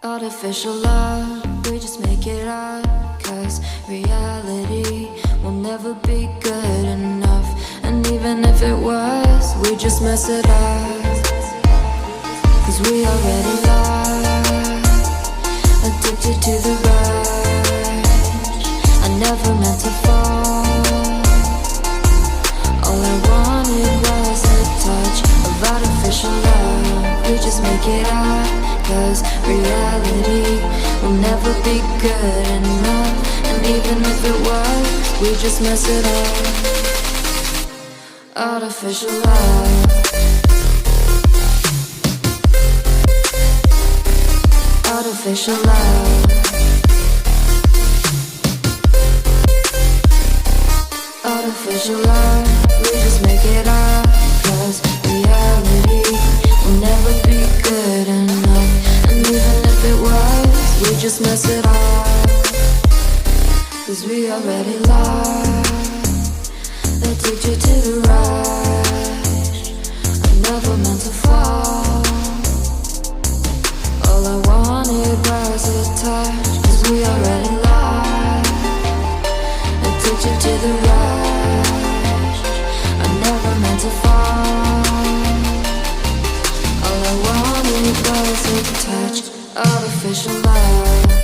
Artificial love, we just make it up. Cause reality will never be good enough. And even if it was, we just mess it up. Cause we already lost, addicted to the rush. I never meant to fall. All I wanted was a touch of artificial love. We just make it up. Cause reality will never be good enough. And even if it was, we just mess it up. Artificial love. Artificial love. Artificial love. We just make it up. Cause reality will never be good enough. And even if it was, we just mess it up. Cause we already lost, addicted to the rush. I never meant to fall. All I wanted was a touch. Cause we already lost, addicted to the rush. I never meant to fall. All I wanted was a touch, artificial love.